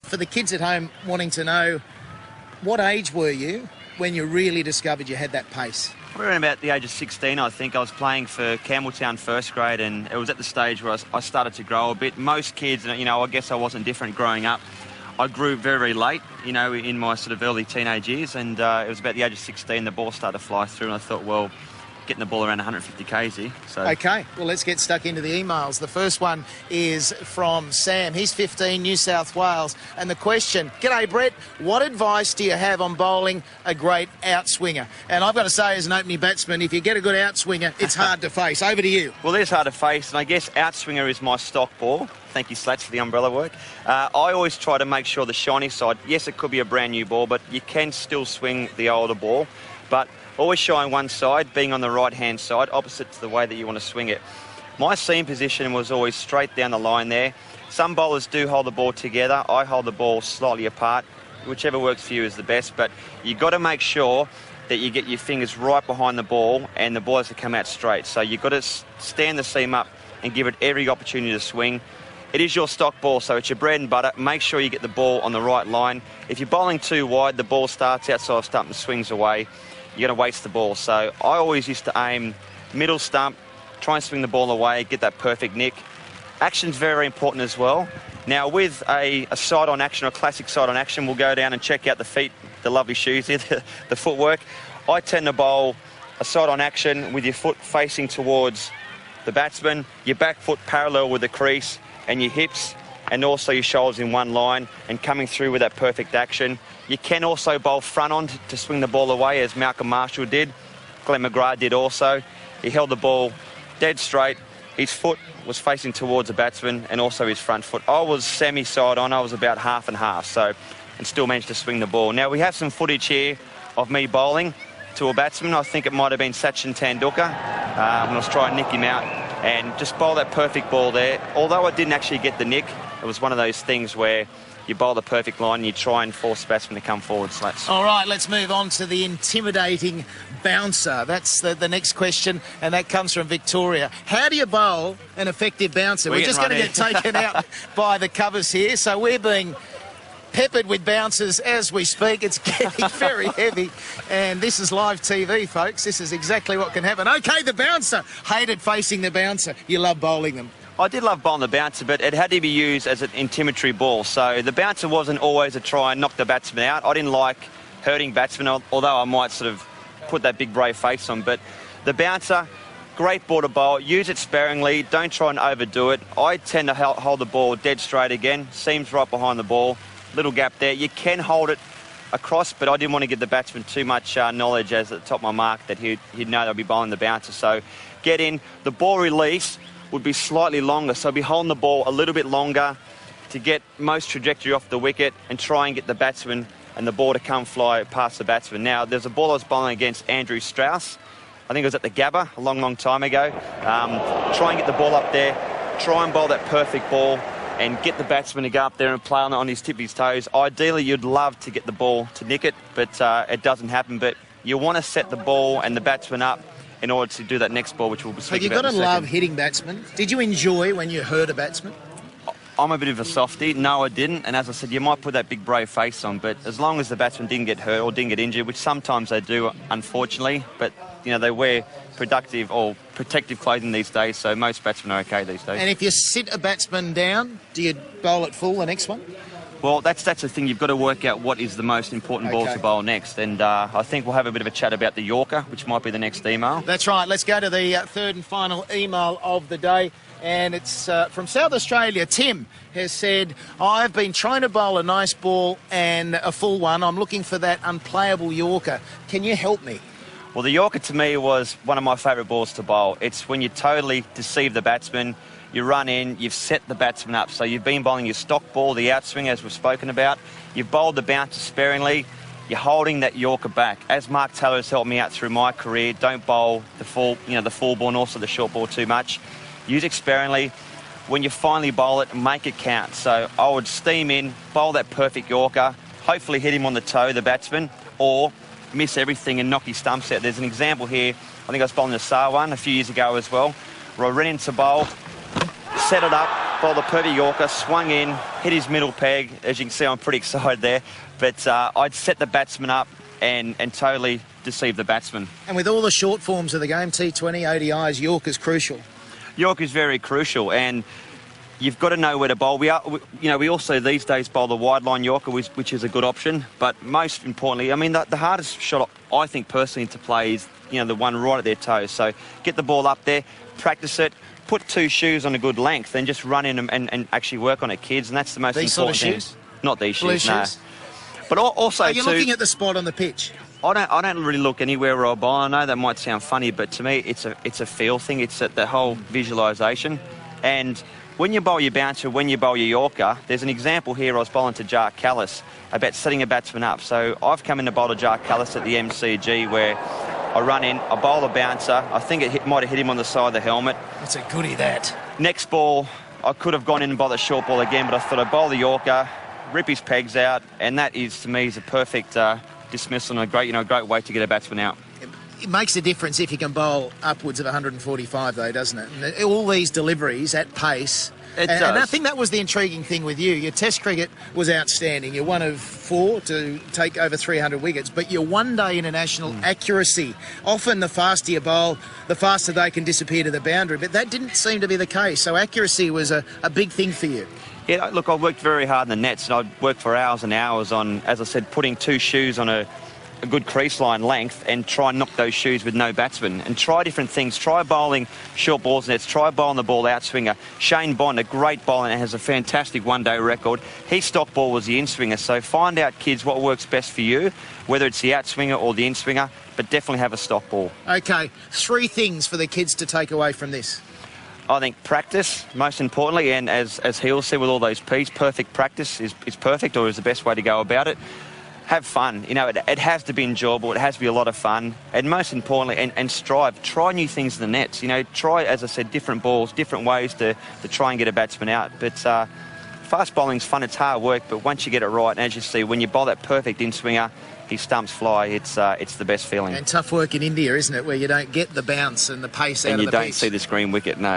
For the kids at home wanting to know, what age were you when you really discovered you had that pace? Around about the age of 16, I think. I was playing for Campbelltown first grade, and it was at the stage where I started to grow a bit. Most kids, you know, I guess I wasn't different growing up. I grew very, very late, you know, in my sort of early teenage years, and it was about the age of 16 the ball started to fly through, and I thought, well, getting the ball around 150 k's. So. OK, well, let's get stuck into the emails. The first one is from Sam. He's 15, New South Wales. And the question, g'day, Brett, what advice do you have on bowling a great outswinger? And I've got to say, as an opening batsman, if you get a good outswinger, it's hard to face. Over to you. Well, it is hard to face, and I guess outswinger is my stock ball. Thank you, Slats, for the umbrella work. I always try to make sure the shiny side, yes, it could be a brand new ball, but you can still swing the older ball. But always shine one side, being on the right-hand side, opposite to the way that you want to swing it. My seam position was always straight down the line there. Some bowlers do hold the ball together. I hold the ball slightly apart. Whichever works for you is the best, but you've got to make sure that you get your fingers right behind the ball and the ball has to come out straight. So you've got to stand the seam up and give it every opportunity to swing. It is your stock ball, so it's your bread and butter. Make sure you get the ball on the right line. If you're bowling too wide, the ball starts outside of stump and swings away. You're going to waste the ball. So I always used to aim middle stump, try and swing the ball away, get that perfect nick. Action's very important as well. Now, with a side-on action, or classic side-on action, we'll go down and check out the feet, the lovely shoes here, the footwork. I tend to bowl a side-on action with your foot facing towards the batsman, your back foot parallel with the crease, and your hips, and also your shoulders in one line, and coming through with that perfect action. You can also bowl front on to swing the ball away, as Malcolm Marshall did. Glenn McGrath did also. He held the ball dead straight. His foot was facing towards the batsman, and also his front foot. I was semi-side on. I was about half and half, so, and still managed to swing the ball. Now, we have some footage here of me bowling to a batsman. I think it might have been Sachin Tendulkar when I was trying to nick him out, and just bowl that perfect ball there. Although I didn't actually get the nick, it was one of those things where you bowl the perfect line and you try and force the batsman to come forward, Slats. All right, let's move on to the intimidating bouncer. That's the next question, and that comes from Victoria. How do you bowl an effective bouncer? We're just going to get taken out by the covers here, so we're being peppered with bouncers as we speak. It's getting very heavy, and this is live TV, folks. This is exactly what can happen. OK, the bouncer. Hated facing the bouncer. You love bowling them. I did love bowling the bouncer, but it had to be used as an intimidatory ball. So the bouncer wasn't always to try and knock the batsman out. I didn't like hurting batsmen, although I might sort of put that big brave face on. But the bouncer, great ball to bowl. Use it sparingly. Don't try and overdo it. I tend to hold the ball dead straight again. Seams right behind the ball. Little gap there. You can hold it across, but I didn't want to give the batsman too much knowledge as at the top of my mark that he'd know that I'd be bowling the bouncer. So get in. The ball release would be slightly longer, so I'd be holding the ball a little bit longer to get most trajectory off the wicket and try and get the batsman and the ball to come fly past the batsman. Now, there's a ball I was bowling against Andrew Strauss. I think it was at the Gabba a long, long time ago. Try and get the ball up there, try and bowl that perfect ball and get the batsman to go up there and play on his tip of his toes. Ideally, you'd love to get the ball to nick it, but it doesn't happen. But you want to set the ball and the batsman up in order to do that next ball, which we'll be speaking about in a second. You've got to love hitting batsmen. Did you enjoy when you hurt a batsman? I'm a bit of a softie. No, I didn't. And as I said, you might put that big brave face on, but as long as the batsman didn't get hurt or didn't get injured, which sometimes they do, unfortunately, but, you know, they wear productive or protective clothing these days, so most batsmen are okay these days. And if you sit a batsman down, do you bowl it full the next one? Well, that's the thing. You've got to work out what is the most important ball to bowl next. And I think we'll have a bit of a chat about the Yorker, which might be the next email. That's right. Let's go to the third and final email of the day. And it's from South Australia. Tim has said, I've been trying to bowl a nice ball and a full one. I'm looking for that unplayable Yorker. Can you help me? Well, the Yorker to me was one of my favourite balls to bowl. It's when you totally deceive the batsman. You run in, you've set the batsman up. So you've been bowling your stock ball, the outswing, as we've spoken about. You've bowled the bouncer sparingly. You're holding that Yorker back. As Mark Taylor has helped me out through my career, don't bowl the full ball and also the short ball too much. Use it sparingly. When you finally bowl it, make it count. So I would steam in, bowl that perfect Yorker, hopefully hit him on the toe, the batsman, or miss everything and knock his stumps out. There's an example here. I think I was bowling the Sarwan a few years ago as well, where I ran into bowl, set it up, bowled the perfect Yorker, swung in, hit his middle peg. As you can see, I'm pretty excited there. But I'd set the batsman up and totally deceived the batsman. And with all the short forms of the game, T20, ODIs, Yorker's crucial. Yorker's very crucial, and you've got to know where to bowl. We also these days bowl the wide line Yorker, which is a good option. But most importantly, I mean, the hardest shot I think personally to play is the one right at their toes. So get the ball up there, practice it, put 2 shoes on a good length, and just run in and actually work on it, kids. And that's the most important thing. These sort of shoes? Not these shoes, no. But also, are you looking at the spot on the pitch? I don't really look anywhere where I bowl. I know that might sound funny, but to me, it's a feel thing. It's the whole visualisation. And when you bowl your bouncer, when you bowl your Yorker, there's an example here. I was bowling to Jar Callis about setting a batsman up. So I've come in to bowl to Jar Callis at the MCG where I run in, I bowl a bouncer. I think it might have hit him on the side of the helmet. It's a goodie, that. Next ball, I could have gone in and bowled the short ball again, but I thought I'd bowl the Yorker, rip his pegs out, and that is, to me, is a perfect dismissal and a great way to get a batsman out. It makes a difference if you can bowl upwards of 145, though, doesn't it? And all these deliveries at pace. And I think that was the intriguing thing with you. Your Test cricket was outstanding. You're one of 4 to take over 300 wickets, but your one-day international accuracy, often the faster you bowl, the faster they can disappear to the boundary, but that didn't seem to be the case. So accuracy was a big thing for you. Yeah, look, I worked very hard in the nets, and I'd worked for hours and hours on, as I said, putting 2 shoes on a good crease line length and try and knock those shoes with no batsman and try different things. Try bowling short balls nets, try bowling the ball out swinger. Shane Bond, a great bowler and has a fantastic one-day record. His stock ball was the in-swinger. So find out, kids, what works best for you, whether it's the out-swinger or the in-swinger, but definitely have a stock ball. OK, 3 things for the kids to take away from this. I think practice, most importantly, and as Heal said with all those P's, perfect practice is perfect, or is the best way to go about it. Have fun. It has to be enjoyable. It has to be a lot of fun. And most importantly, and strive. Try new things in the nets. Try, as I said, different balls, different ways to try and get a batsman out. But fast bowling's fun. It's hard work. But once you get it right, and as you see, when you bowl that perfect in-swinger, his stumps fly. It's the best feeling. And tough work in India, isn't it, where you don't get the bounce and the pace out of the pitch. And you don't see this green wicket, no.